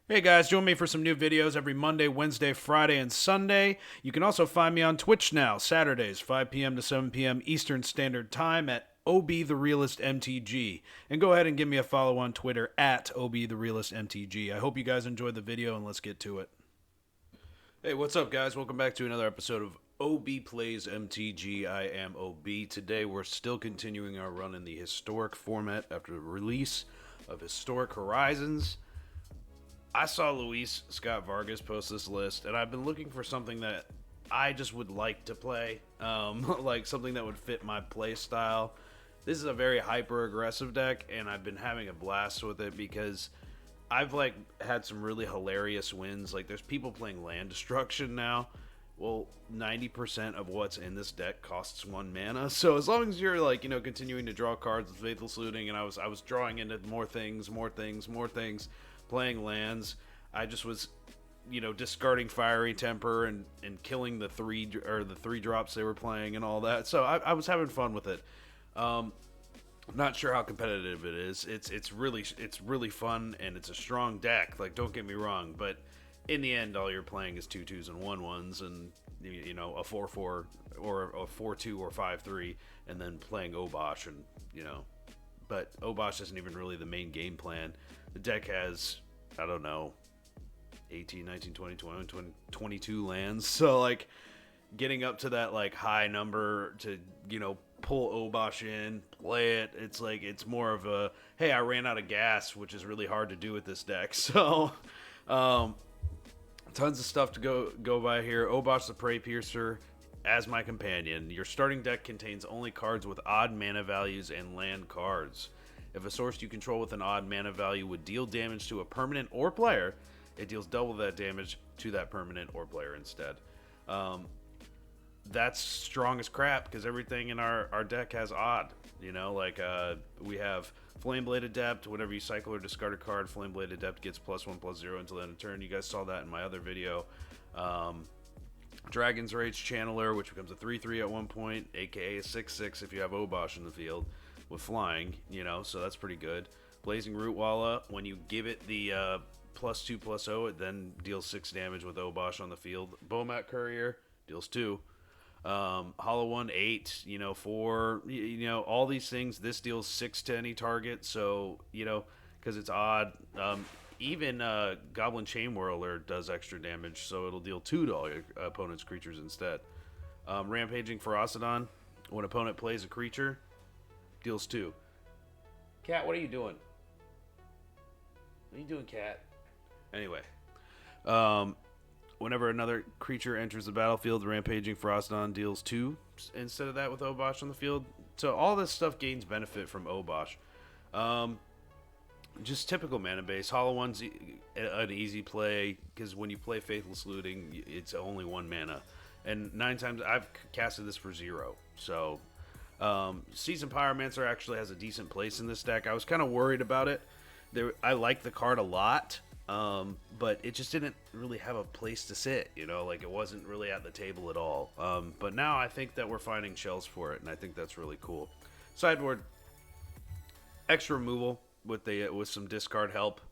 Hey guys, join me for some new videos every Monday, Wednesday, Friday, and Sunday. You can also find me on Twitch now, Saturdays, 5 p.m. to 7 p.m. Eastern Standard Time at OB the Realist MTG. And go ahead and give me a follow on Twitter at OB the Realist MTG. I hope you guys enjoyed the video and let's get to it. Hey, what's up, guys? Welcome back to another episode of OB Plays MTG. I am OB. Today, we're still continuing our run in the historic format after the release of Historic Horizons. I saw Luis Scott-Vargas post this list, and I've been looking for something that I just would like to play, like something that would fit my play style. This is a very hyper-aggressive deck, and I've been having a blast with it because I've had some really hilarious wins. Like, there's people playing land destruction now. Well, 90% of what's in this deck costs 1 mana. So as long as you're continuing to draw cards with Faithless Looting, and I was drawing into more things, playing lands. I just was, discarding Fiery Temper and killing the three drops they were playing and all that. So I was having fun with it. I'm not sure how competitive it is. It's really fun, and it's a strong deck. Like, don't get me wrong, but in the end, all you're playing is 2/2s and 1/1s, and a 4/4 or a 4/2 or 5/3, and then playing Obosh, and But Obosh isn't even really the main game plan. The deck has, I don't know, 18, 19, 20, 21, 20, 22 lands. So, getting up to that, high number to, pull Obosh in, play it, it's more of a, hey, I ran out of gas, which is really hard to do with this deck. So, tons of stuff to go by here. Obosh the Preypiercer as my companion. Your starting deck contains only cards with odd mana values and land cards. If a source you control with an odd mana value would deal damage to a permanent or player, it deals double that damage to that permanent or player instead. That's strong as crap because everything in our deck has odd. We have Flameblade Adept. Whenever you cycle or discard a card, Flameblade Adept gets +1/+0 until end of turn. You guys saw that in my other video. Dragon's Rage Channeler, which becomes a 3/3 at one point, aka a 6/6 if you have Obosh in the field with flying, so that's pretty good. Blazing Rootwalla, when you give it the +2/+0, it then deals 6 damage with Obosh on the field. Bomat Courier deals 2. Hollow One 8, 4, all these things. This deals 6 to any target, so because it's odd. Even Goblin Chain Whirler does extra damage, so it'll deal 2 to all your opponent's creatures instead. Rampaging Ferocidon, when opponent plays a creature, deals 2. Cat, what are you doing? What are you doing, Cat? Anyway, whenever another creature enters the battlefield, Rampaging Ferocidon deals 2 instead of that with Obosh on the field. So all this stuff gains benefit from Obosh. Just typical mana base. Hollow One's an easy play because when you play Faithless Looting, it's only 1 mana. And 9 times I've casted this for 0. So, Seasoned Pyromancer actually has a decent place in this deck. I was kind of worried about it. I like the card a lot, but it just didn't really have a place to sit. It wasn't really at the table at all. But now I think that we're finding shells for it, and I think that's really cool. Sideboard, extra removal with some discard help.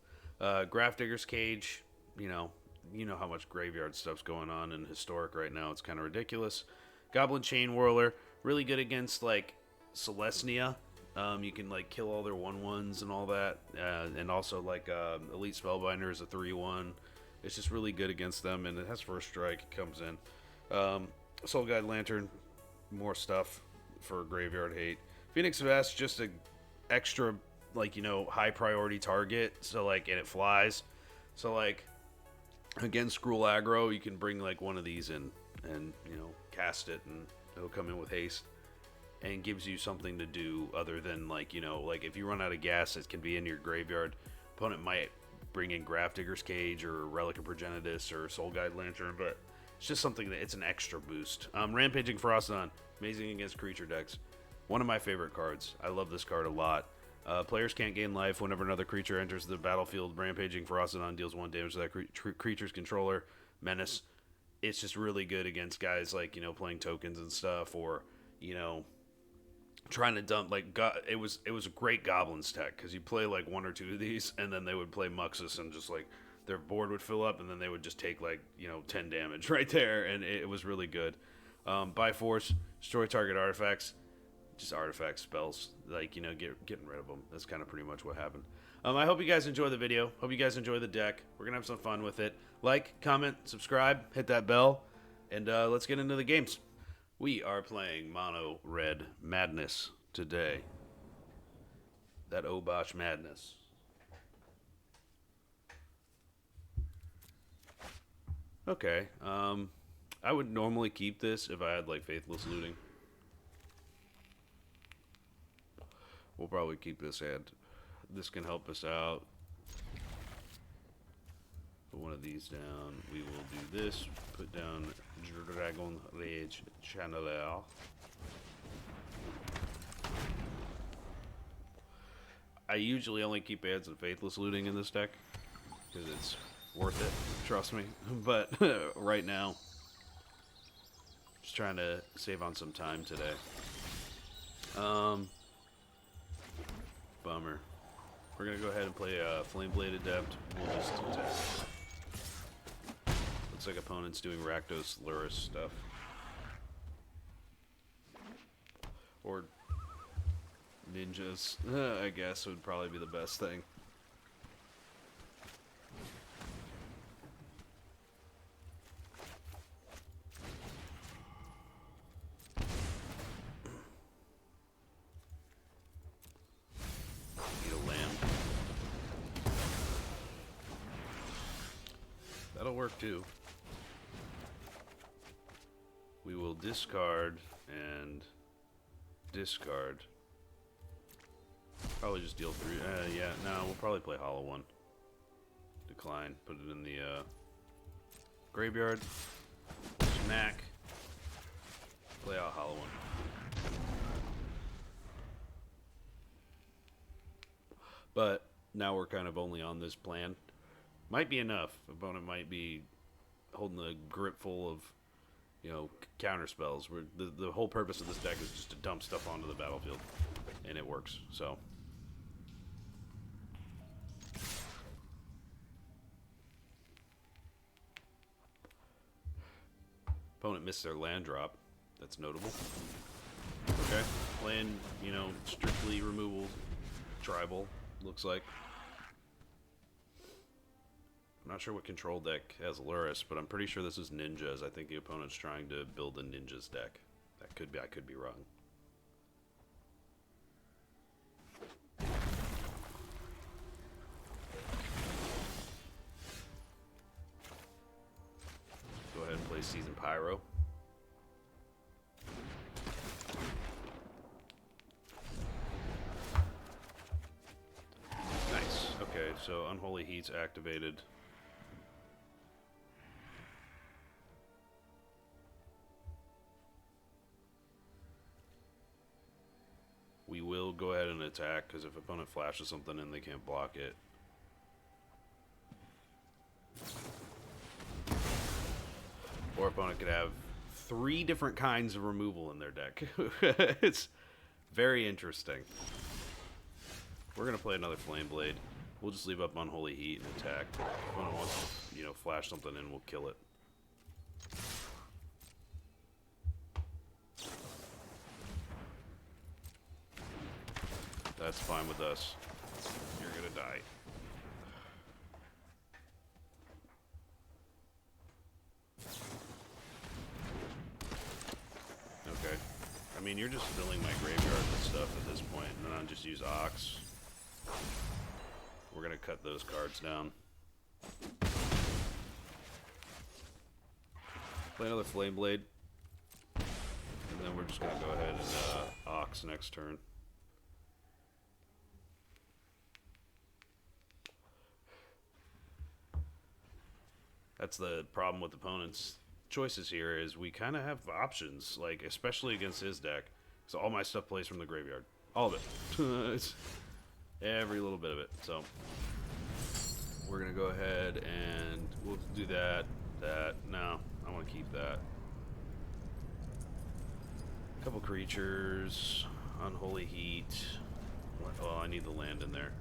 Grafdigger's Cage, you know how much graveyard stuff's going on in Historic right now. It's kind of ridiculous. Goblin Chain Whirler, really good against Celestia. You can kill all their 1/1s and all that, and also Elite Spellbinder is a 3/1. It's just really good against them, and it has first strike. It comes in. Soul Guide Lantern, more stuff for graveyard hate. Phoenix Vest, just a extra high priority target, so and it flies, so against Gruul aggro, you can bring one of these in and cast it, and it'll come in with haste and gives you something to do other than if you run out of gas, it can be in your graveyard. Opponent might bring in Grafdigger's Cage or Relic of Progenitus or Soul Guide Lantern, but it's just something that it's an extra boost. Rampaging Ferocidon, amazing against creature decks, one of my favorite cards. I love this card a lot. Players can't gain life whenever another creature enters the battlefield. Rampaging Ferocidon deals 1 damage to that creature's controller. Menace. It's just really good against guys playing tokens and stuff, or trying to dump it was a great Goblins tech because you play 1 or 2 of these, and then they would play Muxus and just their board would fill up, and then they would just take, like, 10 damage right there, and it was really good. By force, destroy target artifacts. Just artifact spells, like, getting rid of them. That's kind of pretty much what happened. I hope you guys enjoy the video. Hope you guys enjoy the deck. We're going to have some fun with it. Like, comment, subscribe, hit that bell, and let's get into the games. We are playing Mono Red Madness today. That Obosh Madness. Okay, I would normally keep this if I had, like, Faithless Looting. We'll probably keep this hand. This can help us out. Put one of these down. We will do this. Put down Dragon Rage Channeler. I usually only keep ads and Faithless Looting in this deck because it's worth it, trust me. But right now, just trying to save on some time today. Bummer. We're gonna go ahead and play Flameblade Adept. We'll just attack. Looks like opponent's doing Rakdos Luris stuff. Or ninjas, I guess, would probably be the best thing. That'll work too. We will discard and discard. Probably just deal 3. Yeah, no, we'll probably play Hollow One. Decline. Put it in the graveyard. Smack. Play out Hollow One. But now we're kind of only on this plan. Might be enough. Opponent might be holding a grip full of, counter spells. The whole purpose of this deck is just to dump stuff onto the battlefield, and it works. So, opponent missed their land drop. That's notable. Okay, playing strictly removal, tribal looks like. I'm not sure what control deck has Luris, but I'm pretty sure this is ninjas. I think the opponent's trying to build a ninjas deck. That could be, I could be wrong. Go ahead and play Seasoned Pyro. Nice. Okay, so Unholy Heat's activated. We will go ahead and attack, because if opponent flashes something in, they can't block it. Or opponent could have 3 different kinds of removal in their deck. It's very interesting. We're going to play another Flameblade. We'll just leave up Unholy Heat and attack. If opponent wants to, flash something in, we'll kill it. That's fine with us. You're gonna die. Okay. I mean, you're just filling my graveyard with stuff at this point, and then I'll just use Ox. We're gonna cut those cards down. Play another Flameblade. And then we're just gonna go ahead and Ox next turn. That's the problem with opponents' choices here, is we kind of have options, like, especially against his deck. So all my stuff plays from the graveyard. All of it. It's every little bit of it. So we're going to go ahead and we'll do that. No, I want to keep that. A couple creatures. Unholy Heat. Oh, I need the land in there.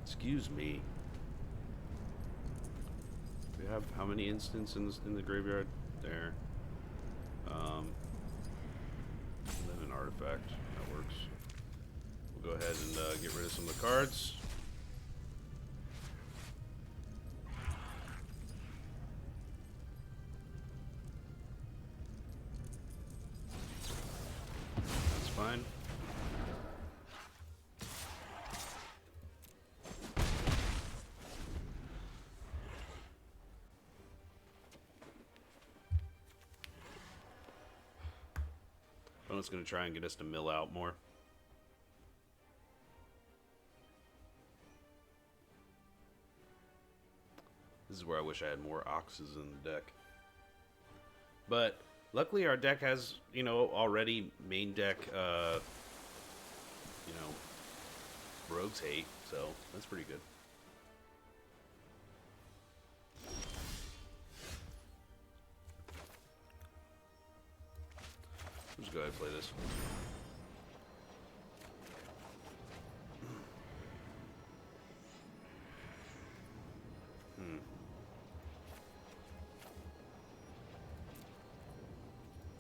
Excuse me. We have how many instances in the graveyard? There. And then an artifact. That works. We'll go ahead and get rid of some of the cards. That's fine. Opponent's going to try and get us to mill out more. This is where I wish I had more Oxes in the deck. But luckily our deck has, you know, already main deck, you know, Rogue's Hate, so that's pretty good. Let's go ahead and play this.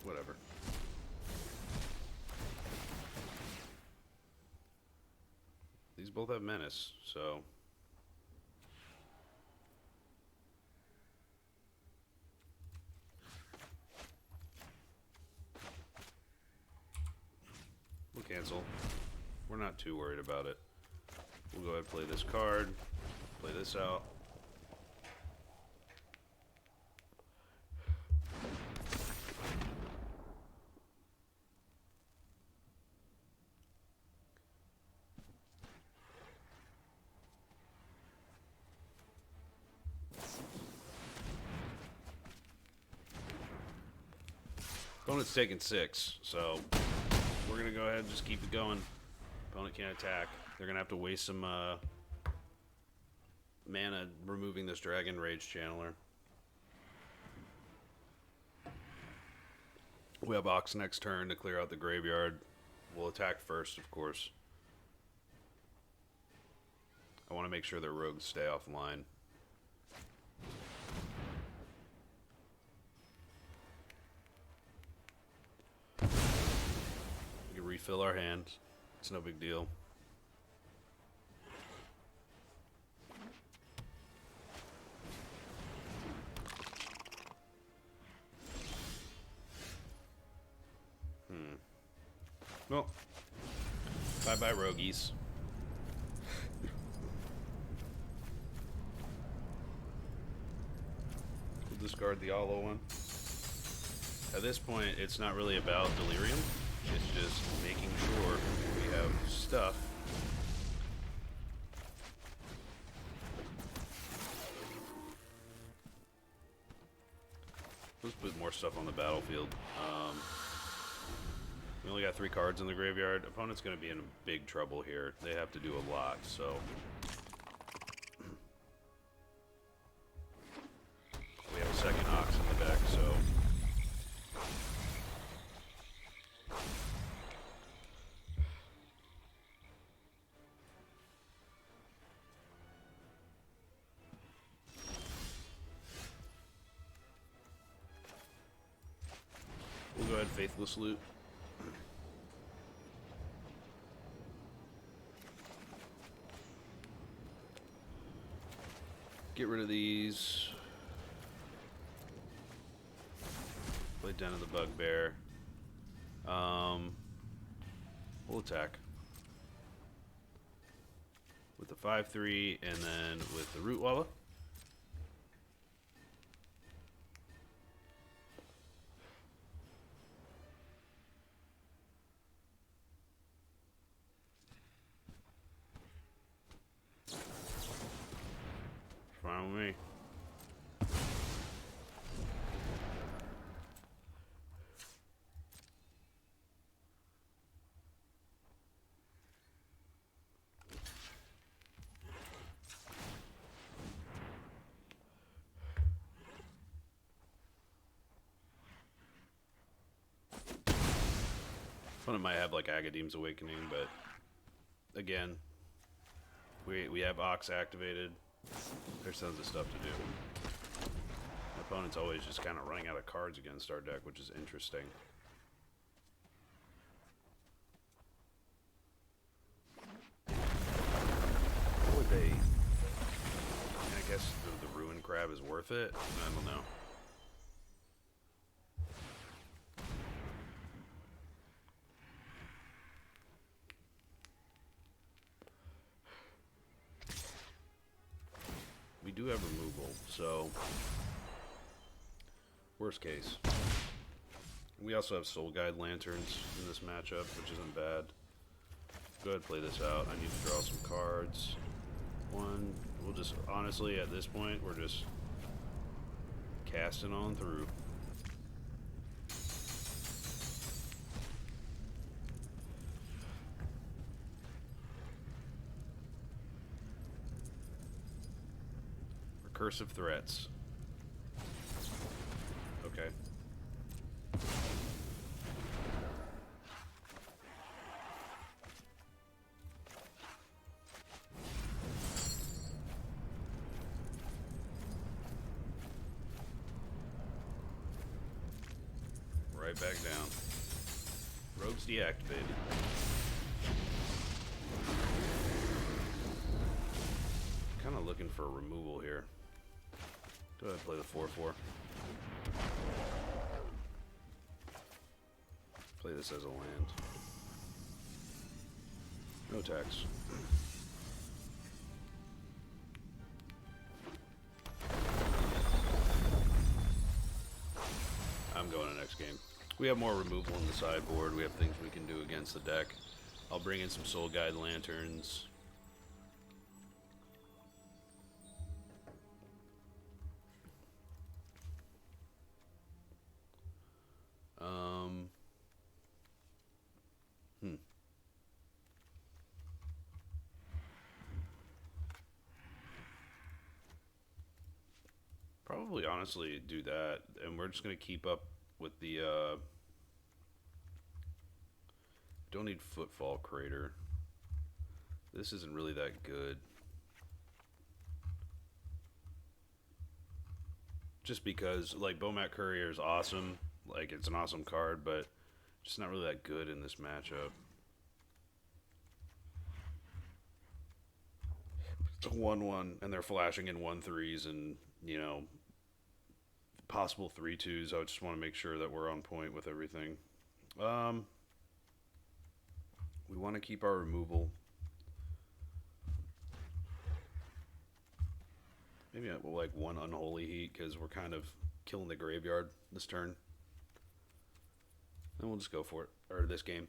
Whatever. These both have Menace, so... we'll cancel. We're not too worried about it. We'll go ahead and play this card. Play this out. Opponent's taking 6, so we're going to go ahead and just keep it going. Opponent can't attack. They're going to have to waste some mana removing this Dragon Rage Channeler. We have Ox next turn to clear out the graveyard. We'll attack first, of course. I want to make sure their rogues stay offline. Refill our hand. It's no big deal. Well, bye-bye, roguies. We'll discard the Hollow one. At this point, it's not really about Delirium. It's just making sure we have stuff. Let's put more stuff on the battlefield. We only got 3 cards in the graveyard. Opponent's going to be in big trouble here. They have to do a lot, so... we have a second Ox in the deck, so... we'll go ahead and Faithless Loot. Get rid of these. Play Den of the Bugbear. We'll attack with the 5/3 and then with the Rootwalla. Fine with me. Opponent might have like Agadeem's Awakening, but again, We have Ox activated. There's tons of stuff to do. My opponent's always just kind of running out of cards against our deck, which is interesting. What would they... I guess the Ruin Crab is worth it? I don't know. We do have removal, so worst case. We also have Soul Guide Lanterns in this matchup, which isn't bad. Go ahead and play this out. I need to draw some cards. One, we'll just, honestly, at this point, we're just casting on through. Recursive threats. Okay. Right back down. Rogue's deactivated. Kind of looking for a removal here. Go ahead and play the 4/4. Play this as a land. No tax. I'm going to next game. We have more removal in the sideboard. We have things we can do against the deck. I'll bring in some Soul Guide Lanterns. Probably honestly do that, and we're just gonna keep up with the don't need Footfall Crater. This isn't really that good. Just because, like, Bomat Courier is awesome. Like, it's an awesome card, but just not really that good in this matchup. It's a 1/1, and they're flashing in 1/3s and, you know, possible 3/2s. I just want to make sure that we're on point with everything. We want to keep our removal. Maybe we'll like one Unholy Heat because we're kind of killing the graveyard this turn. And we'll just go for it. Or this game.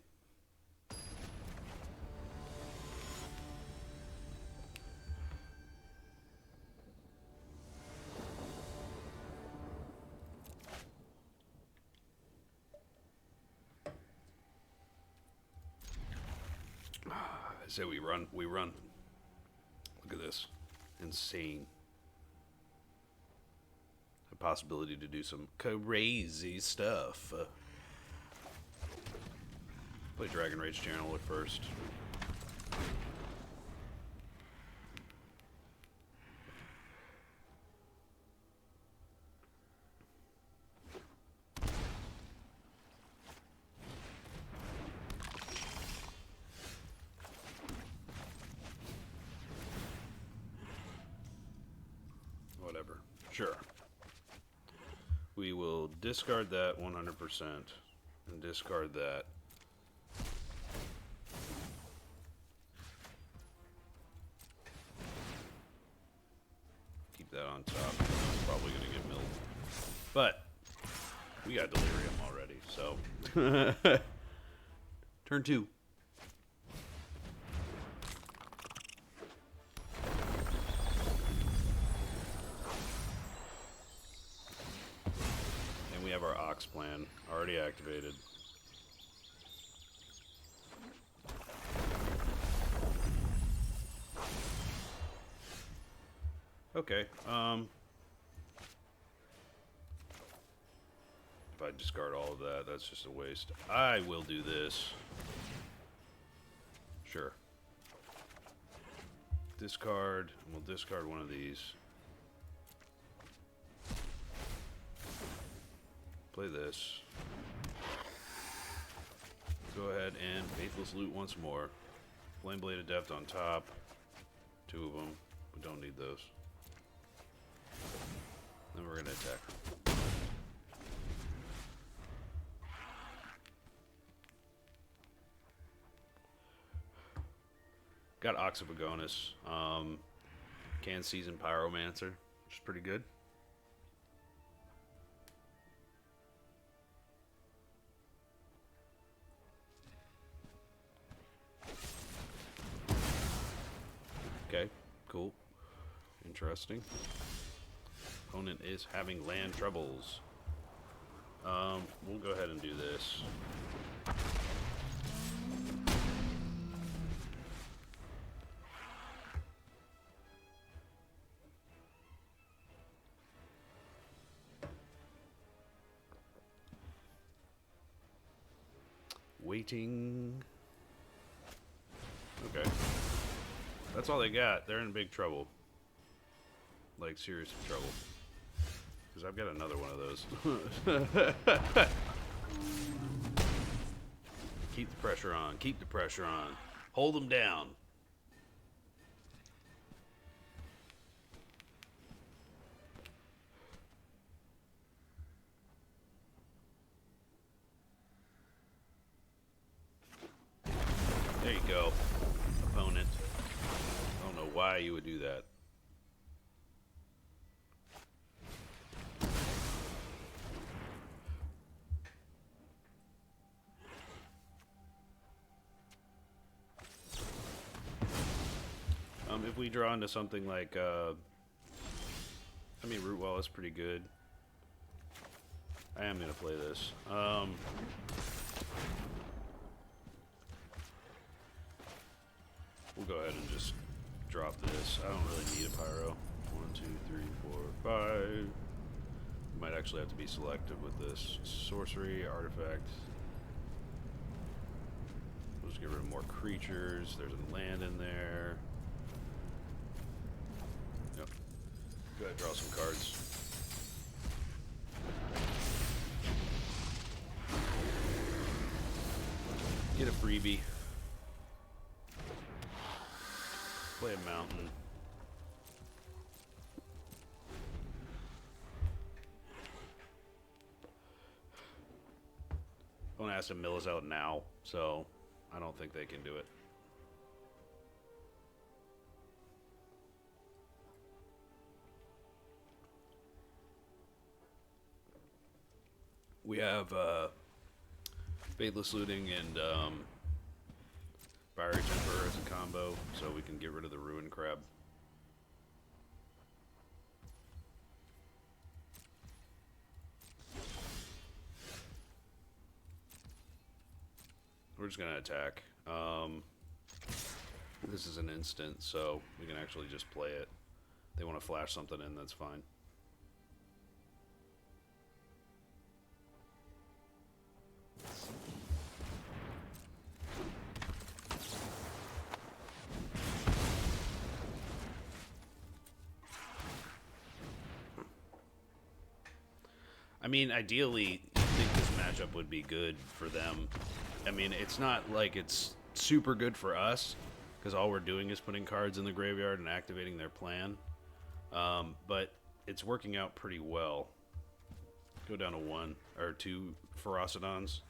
I say we run. We run. Look at this. Insane. A possibility to do some crazy stuff. Play Dragon Rage Channel at first. Whatever. Sure. We will discard that 100% and discard that. Keep that on top. It's probably going to get milled. But we got Delirium already, so. Turn 2. We have our Ox plan already activated. Okay, if I discard all of that, that's just a waste. I will do this. Sure. Discard, and we'll discard one of these. Play this. Go ahead and Faithless Loot once more. Flameblade Adept on top. 2 of them. We don't need those. Then we're going to attack. Got Ox of Agonas. Can Seasoned Pyromancer, which is pretty good. Okay, cool. Interesting. Opponent is having land troubles. We'll go ahead and do this. Waiting. Okay. That's all they got. They're in big trouble. Like, serious trouble. Because I've got another one of those. Keep the pressure on. Keep the pressure on. Hold them down. There you go, opponent. I don't know why you would do that. If we draw into something like, I mean, Rootwalla is pretty good. I am going to play this. We'll go ahead and just drop this. I don't really need a pyro. 1, 2, 3, 4, 5. Might actually have to be selective with this. Sorcery, artifact. We'll just get rid of more creatures. There's a land in there. Yep. Go ahead and draw some cards. Get a freebie. Play a mountain. I want to ask them mill us out now, so I don't think they can do it. We have Faithless Looting and Fiery Temper as a combo, so we can get rid of the Ruin Crab. We're just going to attack. This is an instant, so we can actually just play it. If they want to flash something in, that's fine. I mean, ideally, I think this matchup would be good for them. I mean, it's not like it's super good for us, because all we're doing is putting cards in the graveyard and activating their plan. But it's working out pretty well. Go down to 1 or 2 Ferocidons.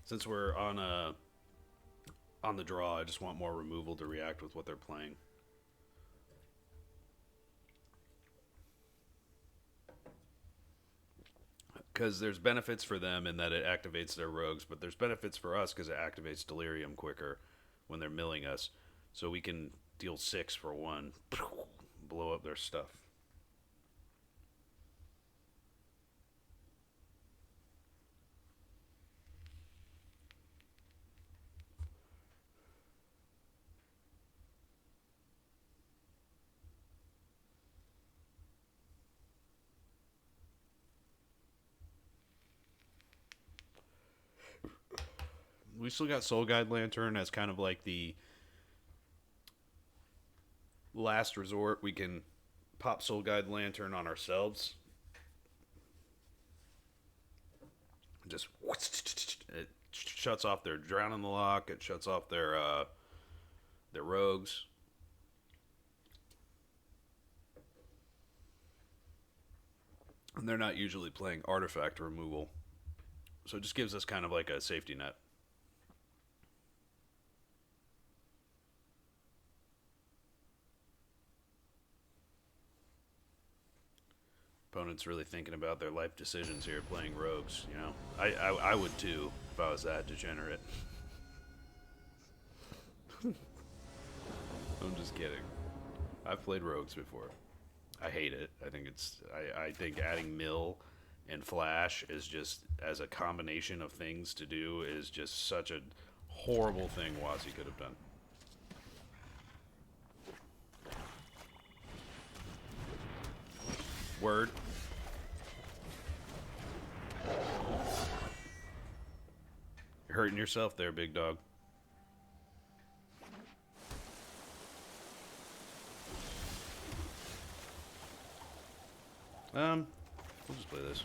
Since we're on the draw, I just want more removal to react with what they're playing. Because there's benefits for them in that it activates their rogues, but there's benefits for us because it activates Delirium quicker when they're milling us. So we can deal 6 for 1, blow up their stuff. We still got Soul Guide Lantern as kind of like the last resort, we can pop Soul Guide Lantern on ourselves. Just it shuts off their Drown in the Lock. It shuts off their rogues. And they're not usually playing artifact removal. So it just gives us kind of like a safety net. Opponents really thinking about their life decisions here playing rogues, you know. I would too if I was that degenerate. I'm just kidding. I've played rogues before. I hate it. I think I think adding mill and flash is just, as a combination of things to do, is just such a horrible thing Wazi could have done. Word. You're hurting yourself there, big dog. We'll just play this.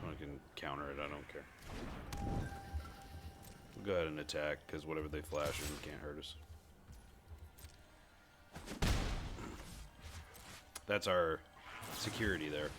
I can counter it, I don't care. We'll go ahead and attack, because whatever they flash in can't hurt us. That's our security there.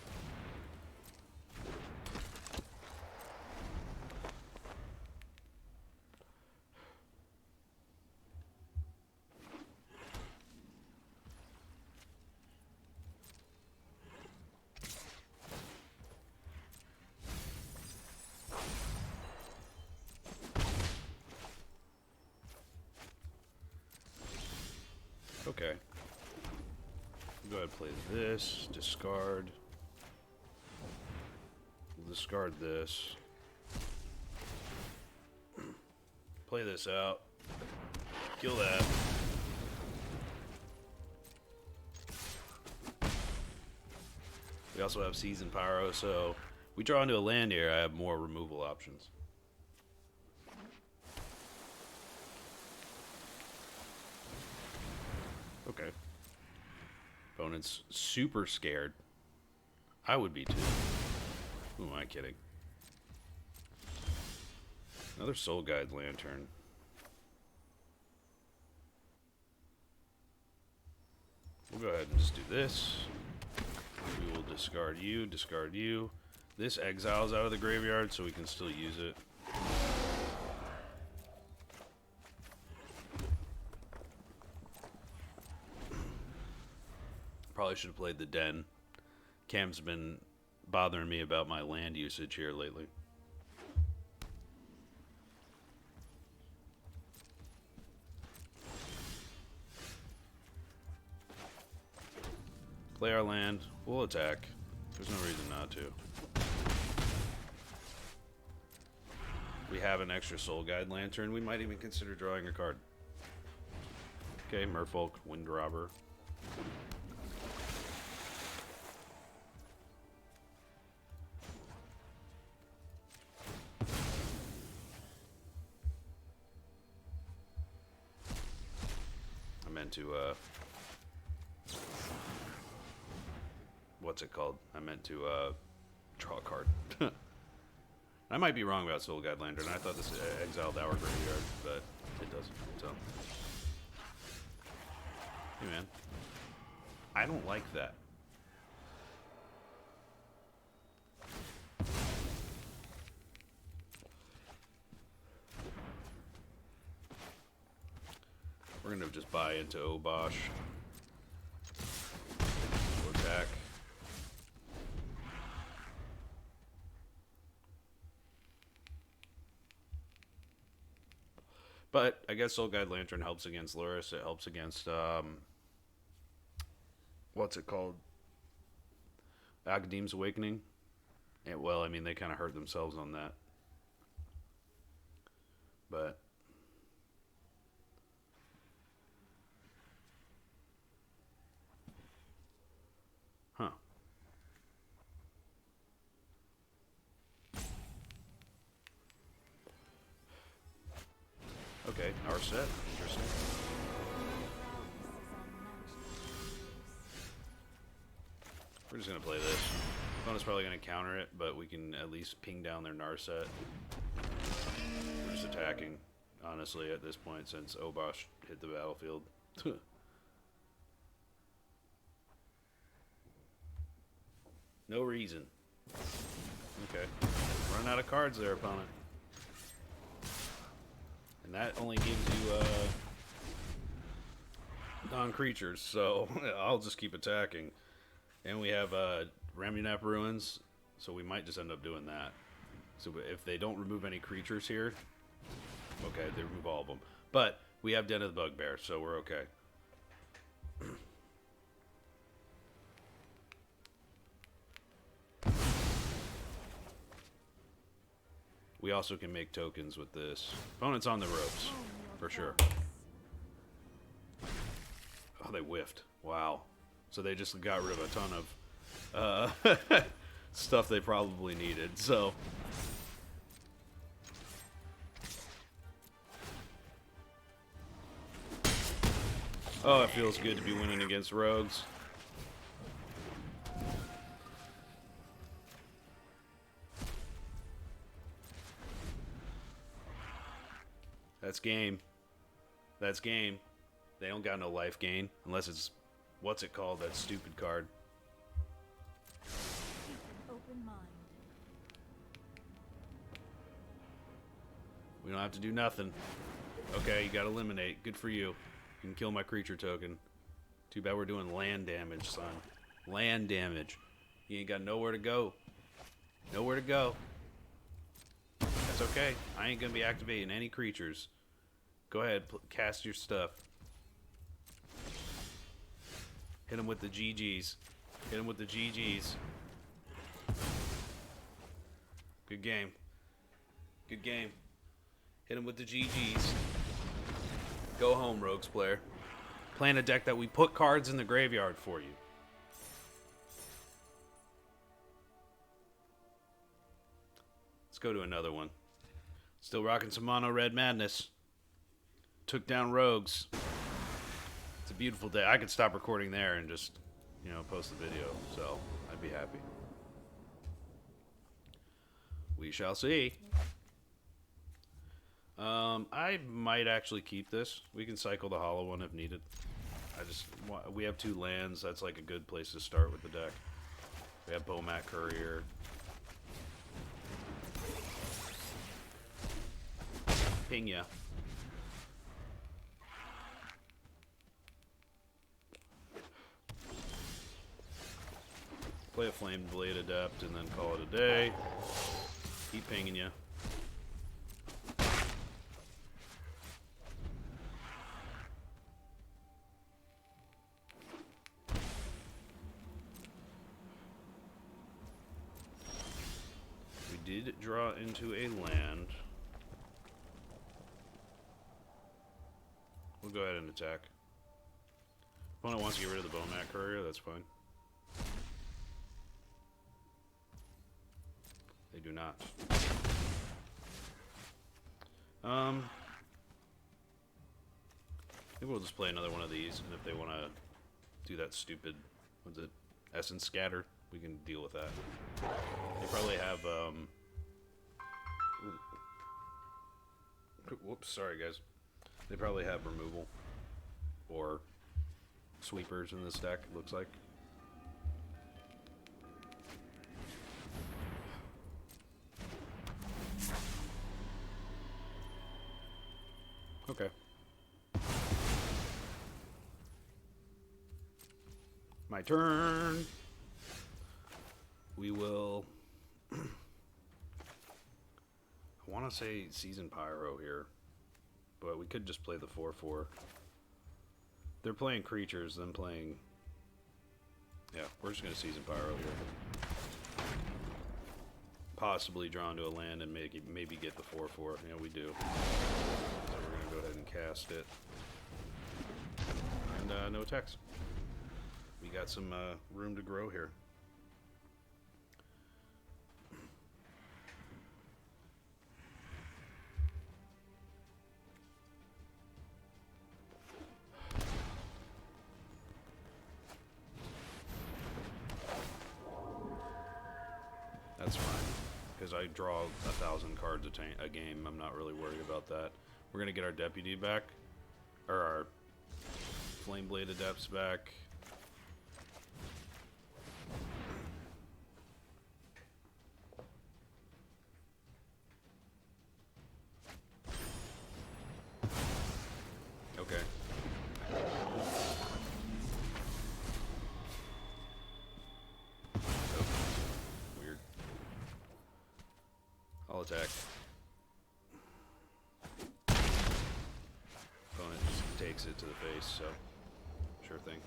Okay. Go ahead and play this. Discard. We'll discard this. Play this out. Kill that. We also have Seasoned Pyro, so we draw into a land here, I have more removal options. Okay. Opponent's super scared. I would be too. Who am I kidding? Another Soul Guide Lantern. We'll go ahead and just do this. We will discard you, discard you. This exiles out of the graveyard, so we can still use it. Probably should have played the Den. Cam's been bothering me about my land usage here lately. Play our land. We'll attack. There's no reason not to. We have an extra Soul Guide Lantern. We might even consider drawing a card. Okay, Merfolk, Wind Robber. I meant to, what's it called? I meant to, draw a card. I might be wrong about Soul Guide Lantern. I thought this exiled our graveyard, but it doesn't, so. Hey, man. I don't like that. We're gonna just buy into Obosh. We'll attack. But I guess Soul Guide Lantern helps against Luris. It helps against what's it called? Agadim's Awakening. Yeah, well, I mean, they kind of hurt themselves on that. But huh. Okay, our set. Interesting. We're just gonna play this. Opponent's probably gonna counter it, but we can at least ping down their Narset. We're just attacking, honestly, at this point, since Obosh hit the battlefield. No reason. Okay. Run out of cards there, opponent. And that only gives you non-creatures, so I'll just keep attacking. And we have Ramunap Ruins, so we might just end up doing that. So if they don't remove any creatures here, okay, they remove all of them. But we have Den of the Bugbear, so we're okay. We also can make tokens with this. Opponent's on the ropes, for sure. Oh, they whiffed. Wow. So they just got rid of a ton of stuff they probably needed, so... Oh, it feels good to be winning against rogues. That's game. That's game. They don't got no life gain. Unless it's... What's it called? That stupid card. Open mind. We don't have to do nothing. Okay, you gotta eliminate. Good for you. You can kill my creature token. Too bad we're doing land damage, son. Land damage. You ain't got nowhere to go. Nowhere to go. That's okay. I ain't gonna be activating any creatures. Go ahead, cast your stuff. Hit him with the GGs. Hit him with the GGs. Good game. Good game. Hit him with the GGs. Go home, Rogues player. Playing a deck that we put cards in the graveyard for you. Let's go to another one. Still rocking some mono red madness. Took down Rogues. It's a beautiful day. I could stop recording there and just, you know, post the video. So, I'd be happy. We shall see. I might actually keep this. We can cycle the hollow one if needed. We have 2 lands. That's like a good place to start with the deck. We have Bomat Courier. Ping ya. Play a Flameblade Adept and then call it a day. Keep pinging ya. We did draw into a land. We'll go ahead and attack. Opponent wants to get rid of the Bomat Courier, that's fine. They do not. Maybe we'll just play another one of these, and if they want to do that stupid, what's it, Essence Scatter, we can deal with that. They probably have, whoops, sorry guys. They probably have removal or sweepers in this deck, it looks like. Okay. My turn. We will... I want to say Seasoned Pyro here, but we could just play the 4/4. They're playing creatures, then playing... Yeah, we're just going to Seasoned Pyro here. Possibly draw into a land and maybe get the 4/4. Yeah, we do. So we're going to go ahead and cast it. And no attacks. We got some room to grow here. I draw 1,000 cards a game, I'm not really worried about that. We're gonna get our deputy back, or our Flameblade Adepts back. Okay. Oh, weird. I'll attack. Opponent just takes it to the face, so sure thing.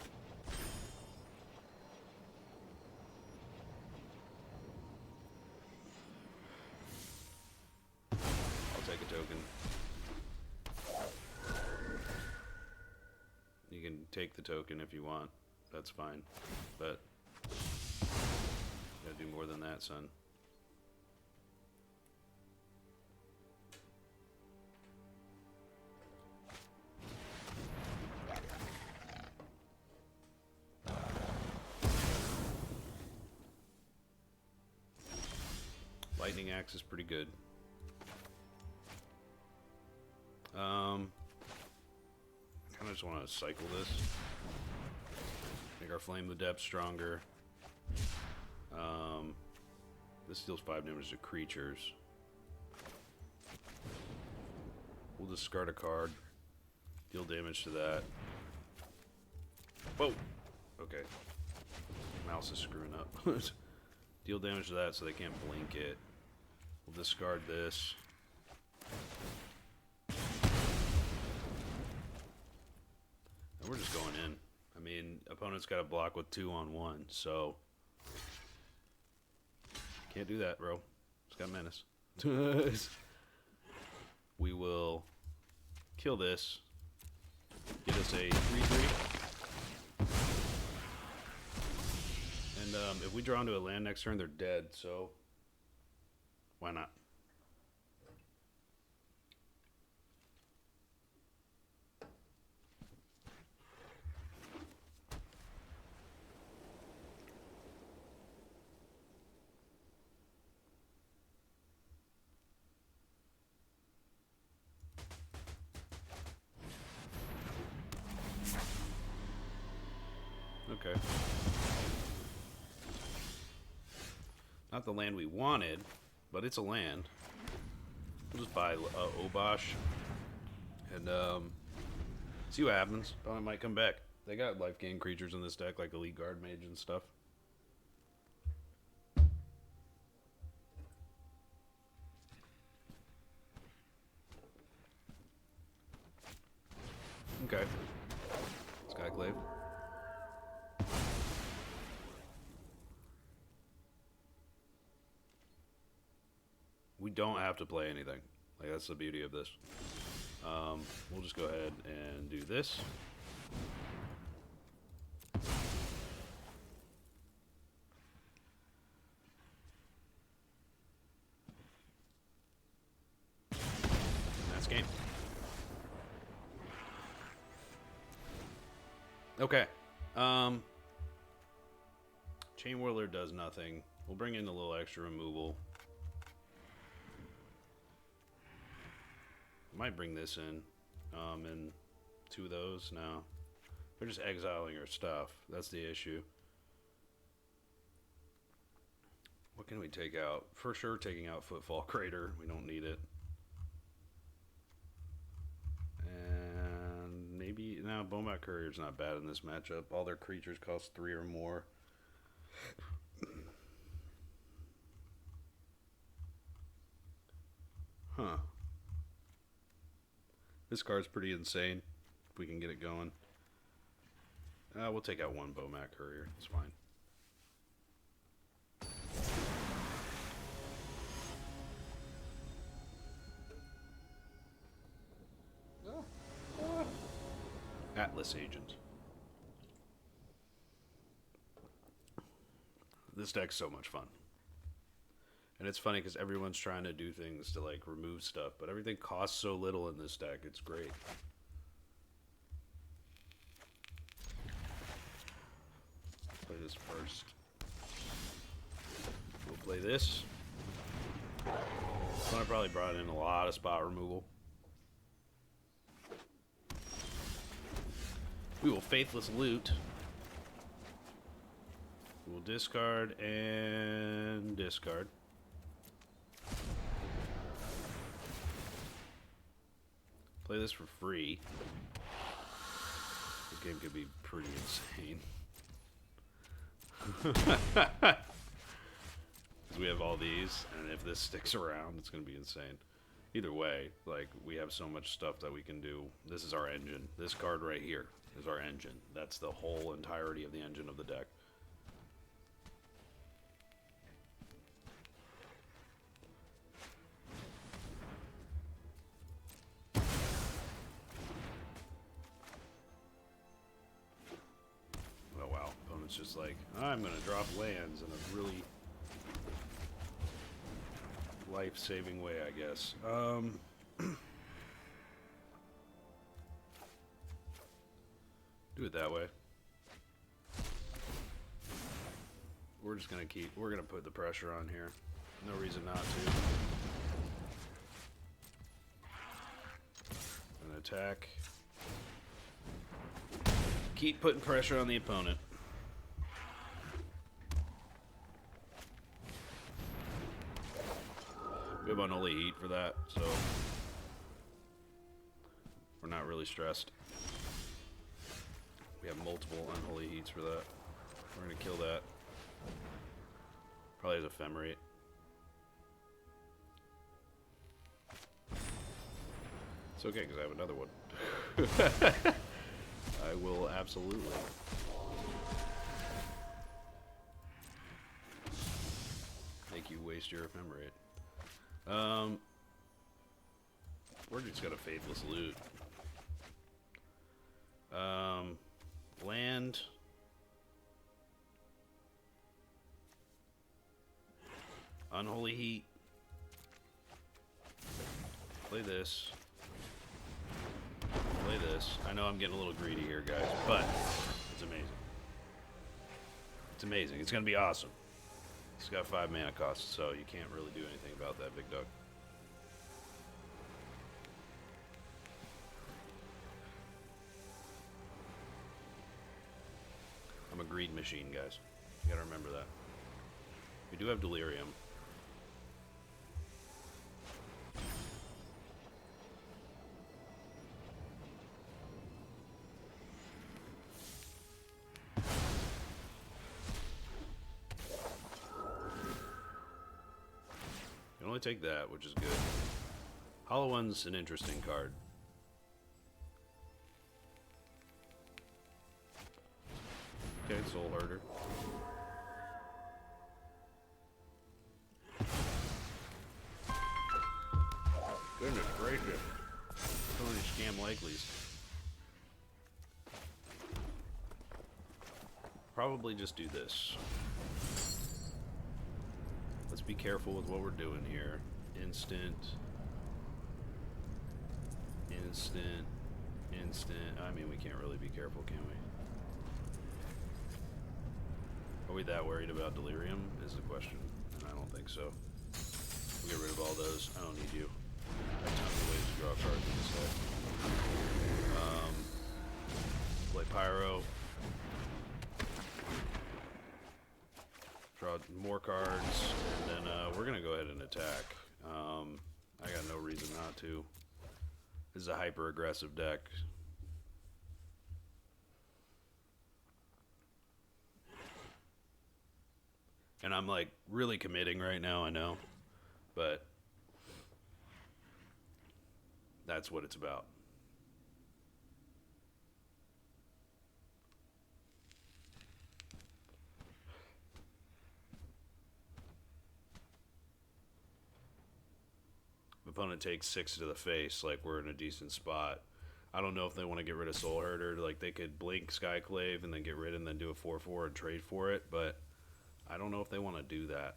I'll take a token. You can take the token if you want. That's fine. But you gotta do more than that, son. Lightning Axe is pretty good. I kind of just want to cycle this. Make our Flame Adept stronger. This deals 5 damage to creatures. We'll discard a card. Deal damage to that. Whoa! Okay. Mouse is screwing up. Deal damage to that so they can't blink it. We'll discard this. And we're just going in. I mean, opponent's got a block with 2-on-1, so can't do that, bro. It's got menace. We will kill this. Get us a 3/3. And if we draw into a land next turn, they're dead, so why not? Okay. Not the land we wanted, but it's a land. We'll just buy Obosh and see what happens. Probably might come back. They got life gain creatures in this deck, like Elite Guard Mage and stuff. Okay. Skyclave. We don't have to play anything. Like, that's the beauty of this. We'll just go ahead and do this. And that's game. Okay. Chain Whirler does nothing. We'll bring in a little extra removal. Might bring this in. And 2 of those. No. They're just exiling our stuff. That's the issue. What can we take out? For sure taking out Footfall Crater. We don't need it. And maybe... No, Bomat Courier's not bad in this matchup. All their creatures cost 3 or more. Huh. This card's pretty insane, if we can get it going. We'll take out 1 Bomat Courier. It's fine. Atlas Agent. This deck's so much fun. And it's funny because everyone's trying to do things to, like, remove stuff, but everything costs so little in this deck. It's great. Play this first. We'll play this. So I probably brought in a lot of spot removal. We will Faithless Loot. We will discard and discard. Play this for free. This game could be pretty insane. Because we have all these, and if this sticks around, it's going to be insane. Either way, like, we have so much stuff that we can do. This is our engine. This card right here is our engine. That's the whole entirety of the engine of the deck. Oh wow, opponent's just like, I'm going to drop lands in a really life-saving way, I guess. Do it that way. We're just gonna we're gonna put the pressure on here. No reason not to. An attack. Keep putting pressure on the opponent. We have unholy heat for that, so we're not really stressed. We have multiple unholy heats for that. We're gonna kill that. Probably has ephemerate. It's okay because I have another one. I will absolutely. Make you waste your ephemerate. We're just gonna Faithless Loot. Land. Unholy Heat. Play this. Play this. I know I'm getting a little greedy here, guys, but it's amazing. It's amazing. It's gonna be awesome. It's got 5 mana costs, so you can't really do anything about that, big dog. I'm a greed machine, guys. You gotta remember that. We do have Delirium. You can only take that, which is good. Hollow One's an interesting card. Okay, Soul Herder. Goodness gracious. So many scam likelies. Probably just do this. Let's be careful with what we're doing here. Instant. Instant. Instant. I mean, we can't really be careful, can we? Are we that worried about Delirium, is the question. And I don't think so. We'll get rid of all those. I don't need you. I have tons of ways to draw cards in this deck. Play Pyro. Draw more cards. And then we're going to go ahead and attack. I got no reason not to. This is a hyper-aggressive deck. And I'm like really committing right now, I know, but that's what it's about. If opponent takes 6 to the face, like we're in a decent spot. I don't know if they want to get rid of Soul Herder. Like they could blink Skyclave and then get rid and then do a 4/4 and trade for it, but I don't know if they want to do that.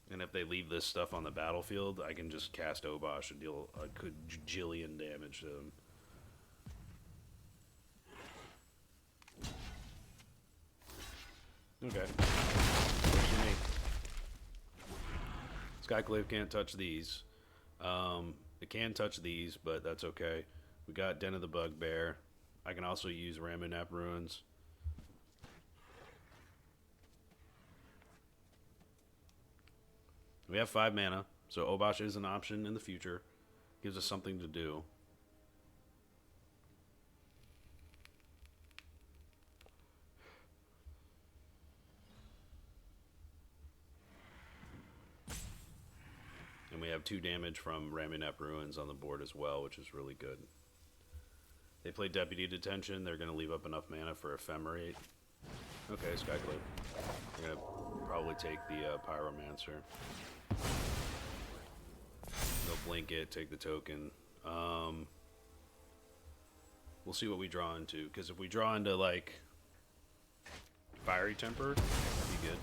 And if they leave this stuff on the battlefield, I can just cast Obosh and deal a gajillion damage to them. Okay. Works for me. Skyclave can't touch these. It can touch these, but that's okay. We got Den of the Bugbear. I can also use Ramunap Ruins. We have 5 mana, so Obosh is an option in the future. Gives us something to do. And we have 2 damage from Ramunap Ruins on the board as well, which is really good. They play Deputy Detention. They're going to leave up enough mana for Ephemerate. Okay, Skyclave. They're going to probably take the Pyromancer. They'll blink it, take the token. We'll see what we draw into, because if we draw into, like, Fiery Temper, that'd be good.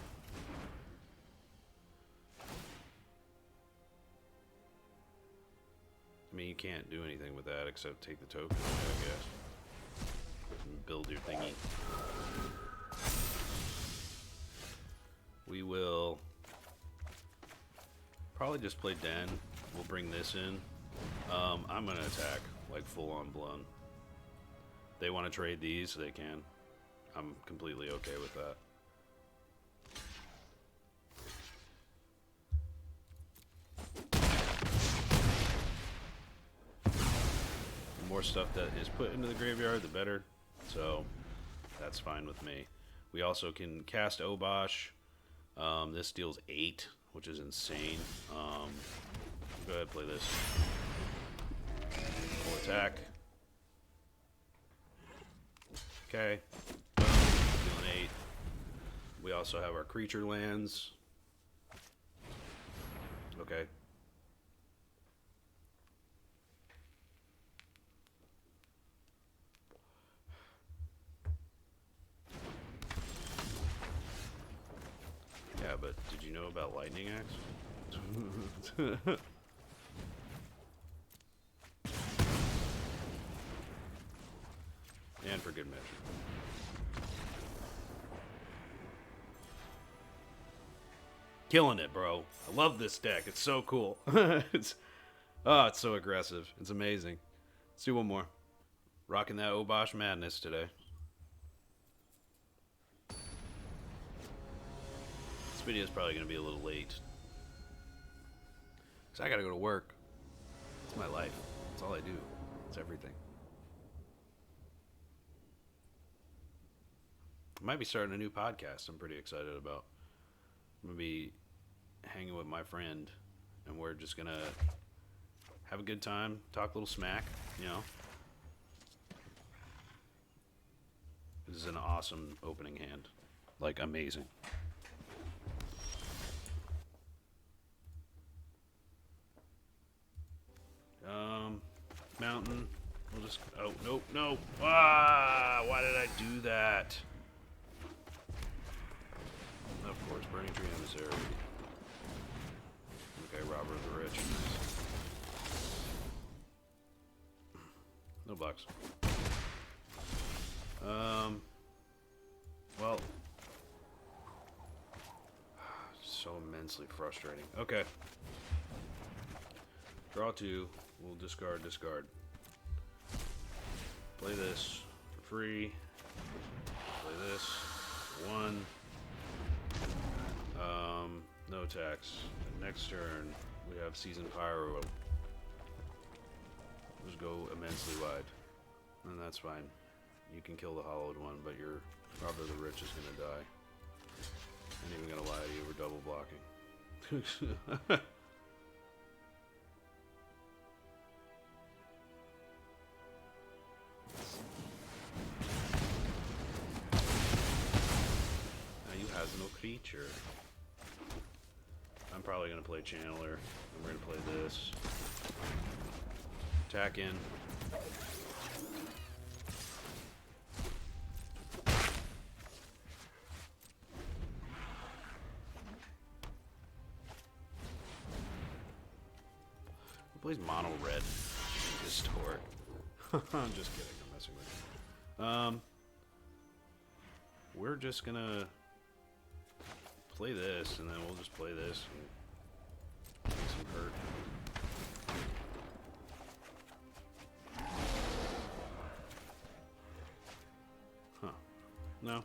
I mean, you can't do anything with that except take the token, I guess. And build your thingy. We will probably just play Den. We'll bring this in. I'm going to attack, like full on blown. They want to trade these, they can. I'm completely okay with that. The more stuff that is put into the graveyard, the better. So that's fine with me. We also can cast Obosh. This deals 8, which is insane. Go ahead, play this. Full attack. Okay. Dealing 8. We also have our creature lands. Okay. Yeah, but did you know about Lightning Axe? And for good measure. Killing it, bro. I love this deck. It's so cool. it's so aggressive. It's amazing. Let's do one more. Rocking that Obosh Madness today. This video is probably going to be a little late. Because I got to go to work. It's my life. It's all I do. It's everything. I might be starting a new podcast I'm pretty excited about. I'm going to be hanging with my friend, and we're just going to have a good time, talk a little smack, you know. This is an awesome opening hand. Like, amazing. Mountain. We'll just... Oh, nope, no. Ah, why did I do that? Of course, Burning Tree Emissary. Okay, Robber of the Rich. No bucks. Well. So immensely frustrating. Okay. Draw 2. We'll discard. Play this for free. Play this. 1. No tax. Next turn, we have Seasoned Pyro. Just go immensely wide. And that's fine. You can kill the hollowed one, but your Robber of the Rich is going to die. I ain't even going to lie to you, we're double blocking. Now you has no creature. I'm probably going to play Channeler, and we're going to play this. Attack in. Who plays mono red? Distort. I'm just kidding, I'm messing with you. We're just going to play this, and then we'll just play this and take some hurt. Huh. No.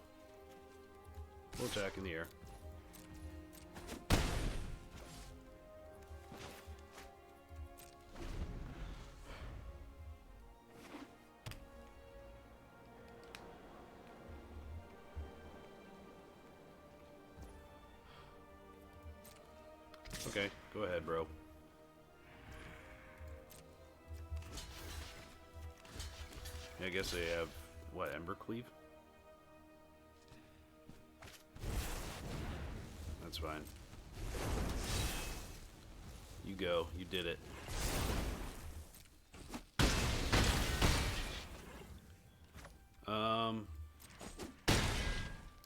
We'll attack in the air. Okay, go ahead, bro. Yeah, I guess they have, what, Embercleave? That's fine. You go. You did it.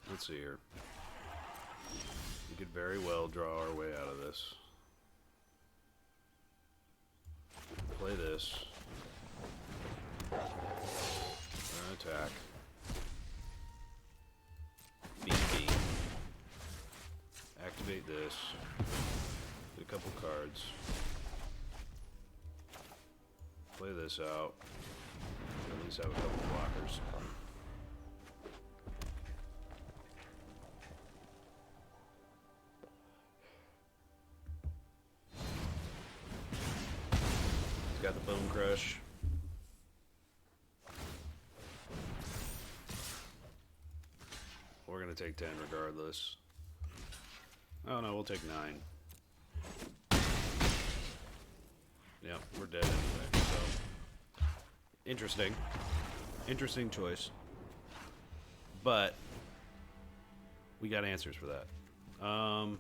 Let's see here. We could very well draw our way out of this. Play this. Attack. BB. Activate this. Get a couple cards. Play this out. At least have a couple blockers. Got the Bone Crush. We're gonna take 10 regardless. Oh no, we'll take 9. Yep, we're dead anyway, so. Interesting. Interesting choice. But we got answers for that. I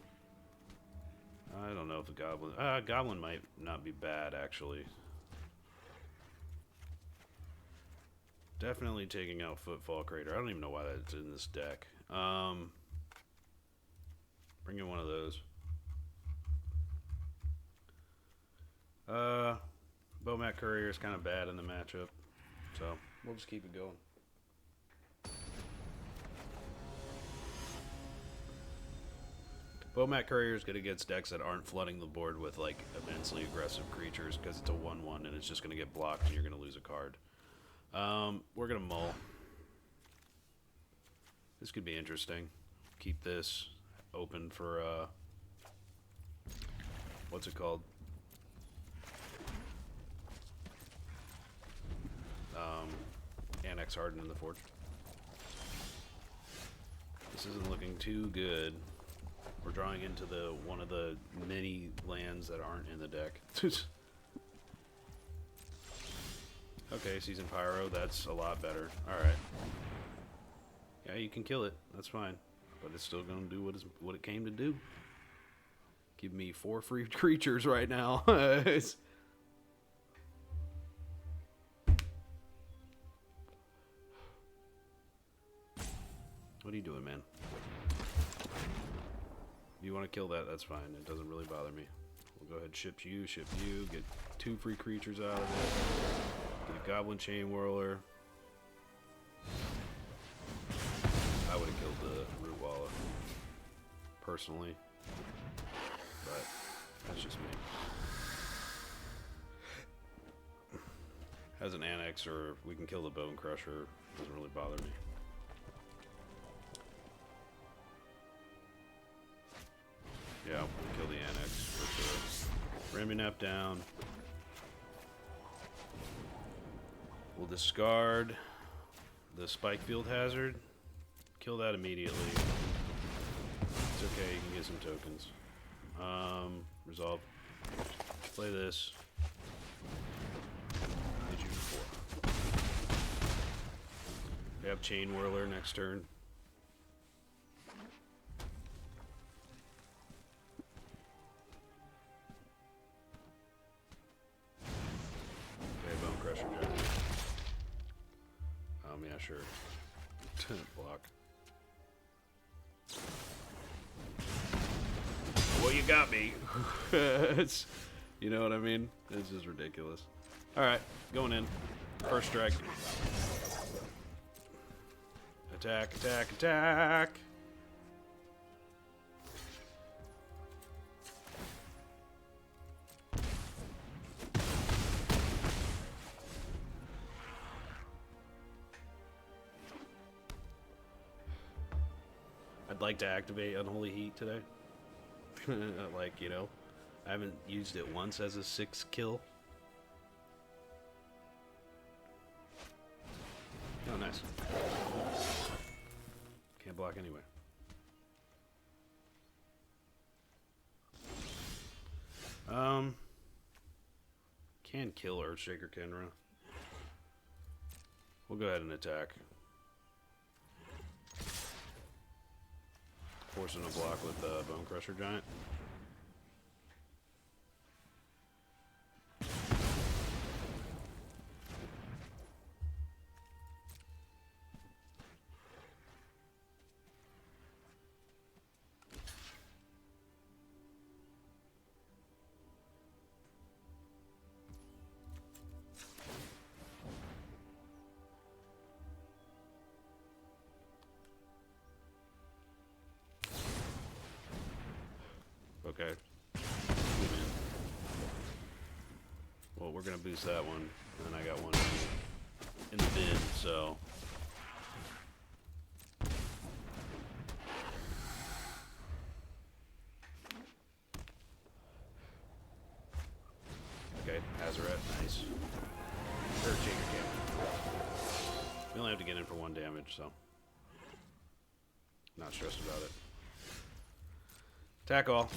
don't know if the Goblin... Goblin might not be bad, actually. Definitely taking out Footfall Crater. I don't even know why that's in this deck. Bring in one of those. Bomat Courier is kind of bad in the matchup, so we'll just keep it going. Bomat Courier is good against decks that aren't flooding the board with like immensely aggressive creatures because it's a 1/1 and it's just going to get blocked and you're going to lose a card. We're going to mull. This could be interesting. Keep this open for, what's it called? Annex Harden in the Forge. This isn't looking too good. We're drawing into the one of the many lands that aren't in the deck. Okay, Seasoned Pyro, that's a lot better. Alright. Yeah, you can kill it. That's fine. But it's still going to do what it came to do. Give me 4 free creatures right now. What are you doing, man? If you want to kill that, that's fine. It doesn't really bother me. We'll go ahead and ship you, get 2 free creatures out of it. Get a Goblin Chain Whirler. I would have killed the Rootwalla, personally. But that's just me. Has an Annex, or we can kill the Bone Crusher. Doesn't really bother me. Yeah, we'll kill the Annex for sure. Ramunap down. We'll discard the Spike Field Hazard. Kill that immediately. It's okay, you can get some tokens. Resolve. Play this. Did you before? We have Chain Whirler next turn. Yeah, sure. Block. Well, you got me. It's, you know what I mean? It's just ridiculous. Alright, going in. First strike. Attack, attack, attack. like to activate Unholy Heat today. Like, you know, I haven't used it once as a 6 kill. Oh, nice. Can't block anyway. Can kill Earthshaker Kenra. We'll go ahead and attack. Forcing a block with Bone Crusher Giant. Okay. Well, we're gonna boost that one, and then I got one in the bin, so. Okay, Hazaret, nice. Earthshaker damage. We only have to get in for 1 damage, so. Not stressed about it. Attack all.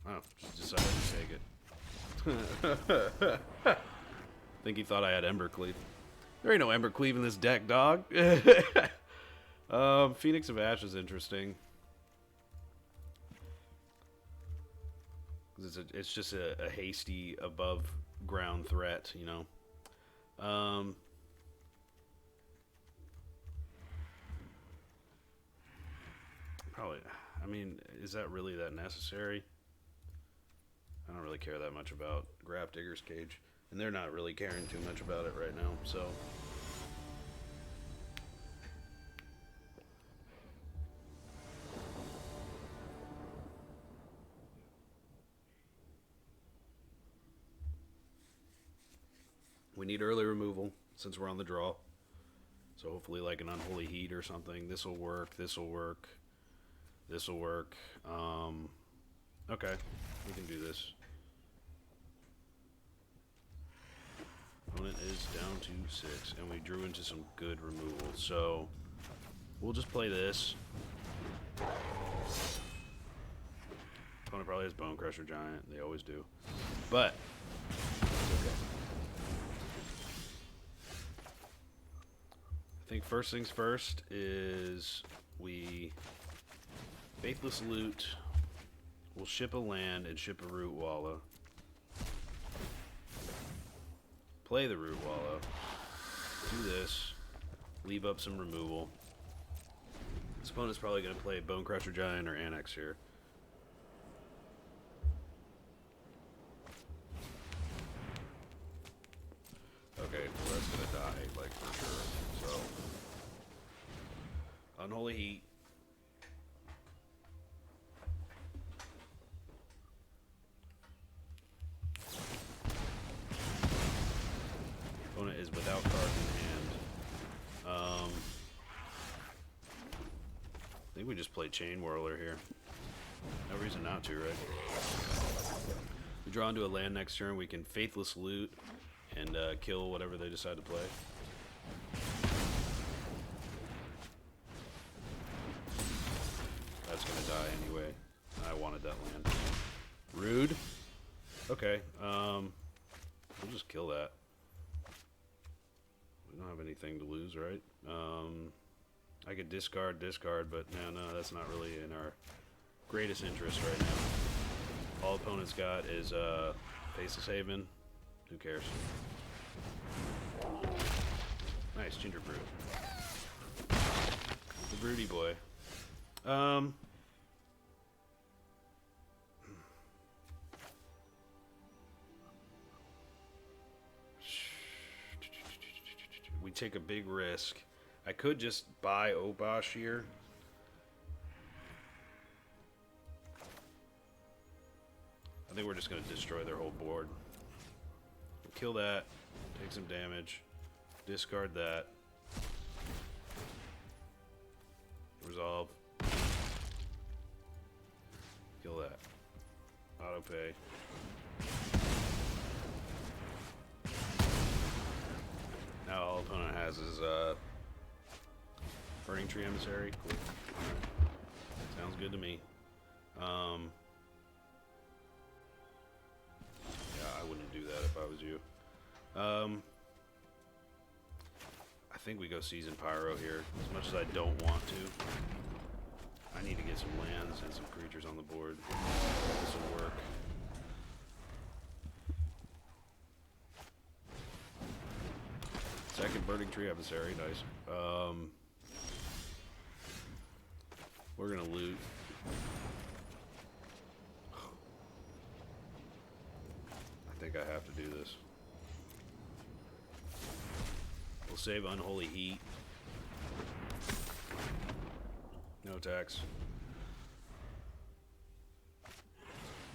Oh, just decided to take it. Think he thought I had Embercleave. There ain't no Embercleave in this deck, dog. Phoenix of Ash is interesting. It's just a hasty above ground threat, you know. Probably, I mean, is that really that necessary? I don't really care that much about Grap Digger's Cage, and they're not really caring too much about it right now, so. We need early removal since we're on the draw. So hopefully like an Unholy Heat or something. This will work, this will work. This will work. Okay, we can do this. Opponent is down to 6, and we drew into some good removal. So we'll just play this. Opponent probably has Bone Crusher Giant. They always do. But it's okay. I think first things first is we Faithless Loot. We'll ship a land and ship a Rootwalla. Play the Rootwalla. Do this. Leave up some removal. This opponent's probably going to play Bone Crusher Giant or Annex here. Okay, well that's going to die, like, for sure. So, Unholy Heat. Opponent is without cards in hand. I think we just play Chain Whirler here. No reason not to, right? We draw into a land next turn. We can Faithless Loot and kill whatever they decide to play. That's gonna die anyway. I wanted that land. Rude. Okay. We'll just kill that. We don't have anything to lose, right? I could discard, but no, that's not really in our greatest interest right now. All opponents got is Faceless Haven. Who cares? Nice, Ginger Brew. The Broody boy. We take a big risk. I could just buy Obosh here. I think we're just going to destroy their whole board. kill that. Take some damage. Discard that. Resolve. Kill that. Auto pay. Now all opponent has is Burning Tree Emissary. Cool. Right. Sounds good to me. Yeah, I wouldn't do that if I was you. I think we go Seasoned Pyro here, as much as I don't want to. I need to get some lands and some creatures on the board. This will work. Second Burning Tree Emissary, nice. We're gonna loot. I think I have to do this. We'll save Unholy Heat. No attacks.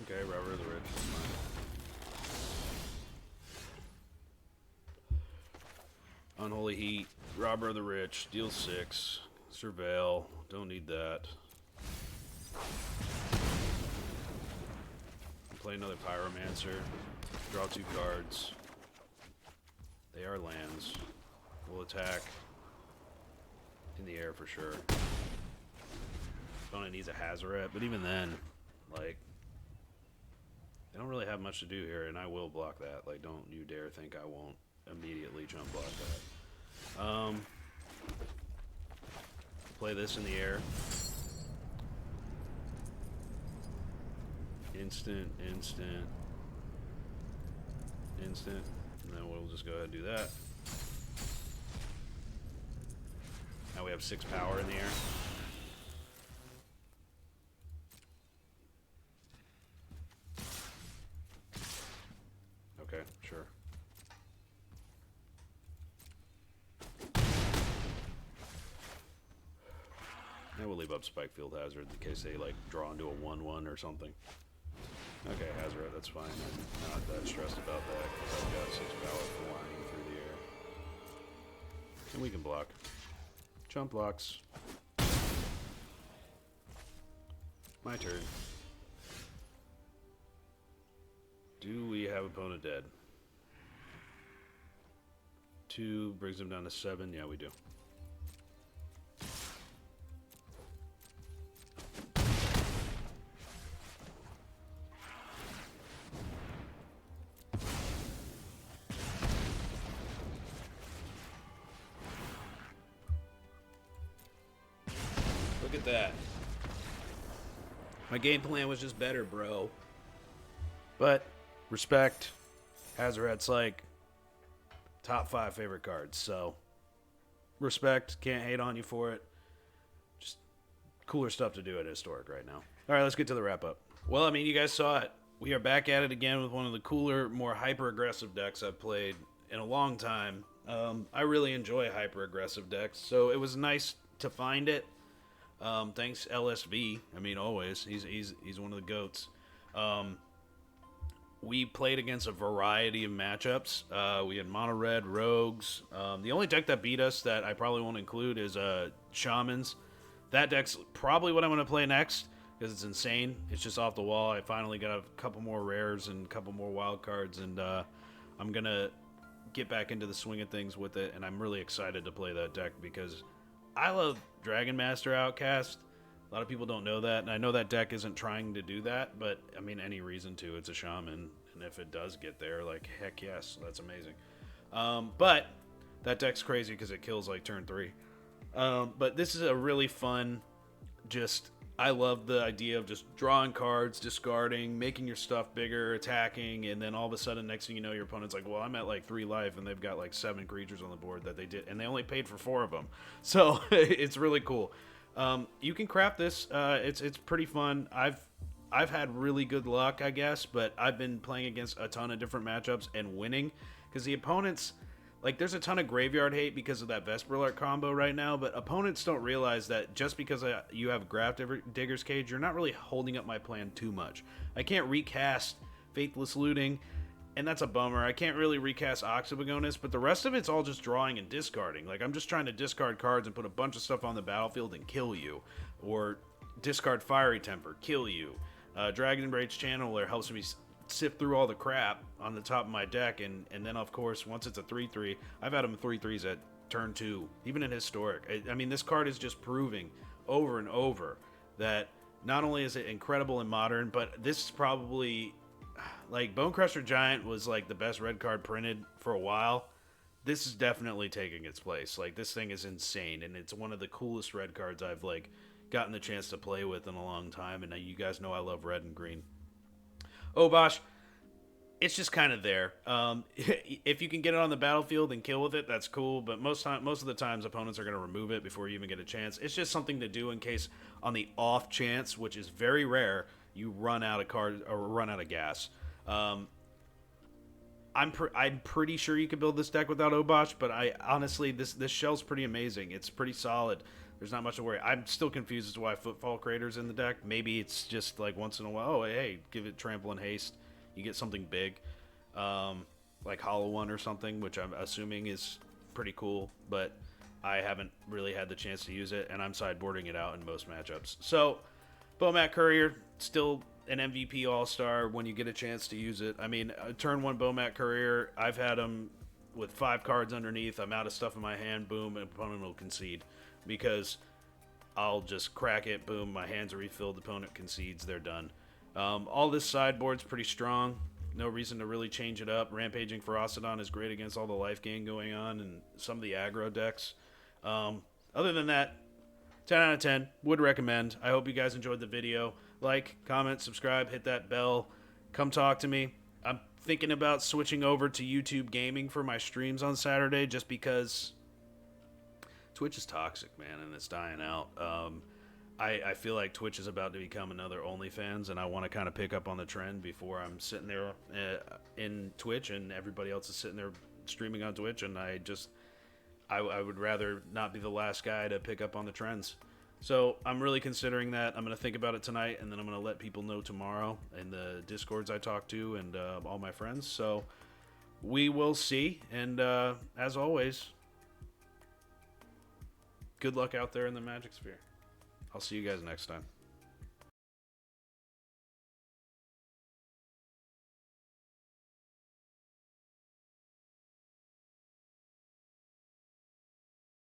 Okay, Robber of the Rich. Unholy Heat, Robber of the Rich, deal 6, Surveil, don't need that. Play another Pyromancer, draw 2 cards. They are lands. We'll attack in the air for sure. Opponent needs a Hazoret, but even then, like, they don't really have much to do here, and I will block that. Like, don't you dare think I won't immediately jump block that. Play this in the air. Instant, instant, instant. And then we'll just go ahead and do that. Now we have 6 power in the air. Okay, sure. And we'll leave up Spikefield Hazard in case they like draw into a 1/1 or something. Okay, Hazoret, that's fine. I'm not that stressed about that because I've got 6 power flying through the air. And we can block. Jump blocks. My turn. Do we have opponent dead? 2 brings him down to 7. Yeah, we do. Look at that. My game plan was just better, bro. But respect. Hazoret's like top 5 favorite cards, so respect. Can't hate on you for it. Just cooler stuff to do at Historic right now. All right, let's get to the wrap up. Well, I mean, you guys saw it. We are back at it again with one of the cooler, more hyper-aggressive decks I've played in a long time. I really enjoy hyper-aggressive decks, so it was nice to find it. Thanks LSV. I mean, always. He's one of the GOATs. We played against a variety of matchups. We had mono red, rogues. The only deck that beat us that I probably won't include is shamans. That deck's probably what I'm going to play next because it's insane. It's just off the wall. I finally got a couple more rares and a couple more wild cards, and I'm going to get back into the swing of things with it, and I'm really excited to play that deck because I love Dragon Master Outcast. A lot of people don't know that, and I know that deck isn't trying to do that, but, I mean, any reason to. It's a shaman, and if it does get there, like, heck yes, that's amazing. But that deck's crazy because it kills, like, turn 3. But this is a really fun, I love the idea of just drawing cards, discarding, making your stuff bigger, attacking, and then all of a sudden, next thing you know, your opponent's like, well, I'm at, like, 3 life, and they've got, like, 7 creatures on the board that they did, and they only paid for 4 of them. So, it's really cool. You can craft this. It's pretty fun. I've had really good luck, I guess, but I've been playing against a ton of different matchups and winning because the opponents, like, there's a ton of graveyard hate because of that Vesper Alert combo right now, but opponents don't realize that just because you have Graft Digger's Cage, you're not really holding up my plan too much. I can't recast Faithless Looting and that's a bummer. I can't really recast Ox of Agonas, but the rest of it's all just drawing and discarding. Like, I'm just trying to discard cards and put a bunch of stuff on the battlefield and kill you. Or discard Fiery Temper, kill you. Dragon Rage Channeler helps me sift through all the crap on the top of my deck, and then, of course, once it's a 3-3, I've had them 3-3s at turn 2, even in Historic. I mean, this card is just proving over and over that not only is it incredible in Modern, but this is probably... Like, Bonecrusher Giant was, like, the best red card printed for a while. This is definitely taking its place. Like, this thing is insane, and it's one of the coolest red cards I've, like, gotten the chance to play with in a long time, and you guys know I love red and green. Obosh, it's just kind of there. If you can get it on the battlefield and kill with it, that's cool, but most of the times opponents are going to remove it before you even get a chance. It's just something to do in case on the off chance, which is very rare, you run out of cards or run out of gas. I'm pretty sure you could build this deck without Obosh, but I honestly, this shell's pretty amazing. It's pretty solid. There's not much to worry. I'm still confused as to why Footfall Crater's in the deck. Maybe it's just like once in a while, oh, hey, give it Trample and Haste. You get something big, like Hollow One or something, which I'm assuming is pretty cool, but I haven't really had the chance to use it, and I'm sideboarding it out in most matchups. So, Bomat Courier, still an MVP All-Star when you get a chance to use it. I mean, turn 1 Bomat Courier, I've had him with 5 cards underneath. I'm out of stuff in my hand, boom, and opponent will concede. Because I'll just crack it, boom, my hands are refilled, opponent concedes, they're done. All this sideboard's pretty strong. No reason to really change it up. Rampaging Ferocidon is great against all the life gain going on and some of the aggro decks. Other than that, 10 out of 10. Would recommend. I hope you guys enjoyed the video. Like, comment, subscribe, hit that bell. Come talk to me. I'm thinking about switching over to YouTube Gaming for my streams on Saturday just because Twitch is toxic, man, and it's dying out. I feel like Twitch is about to become another OnlyFans, and I want to kind of pick up on the trend before I'm sitting there in Twitch and everybody else is sitting there streaming on Twitch, and I would rather not be the last guy to pick up on the trends. So I'm really considering that. I'm going to think about it tonight, and then I'm going to let people know tomorrow in the Discords I talk to and all my friends. So we will see, and as always, good luck out there in the Magic Sphere. I'll see you guys next time.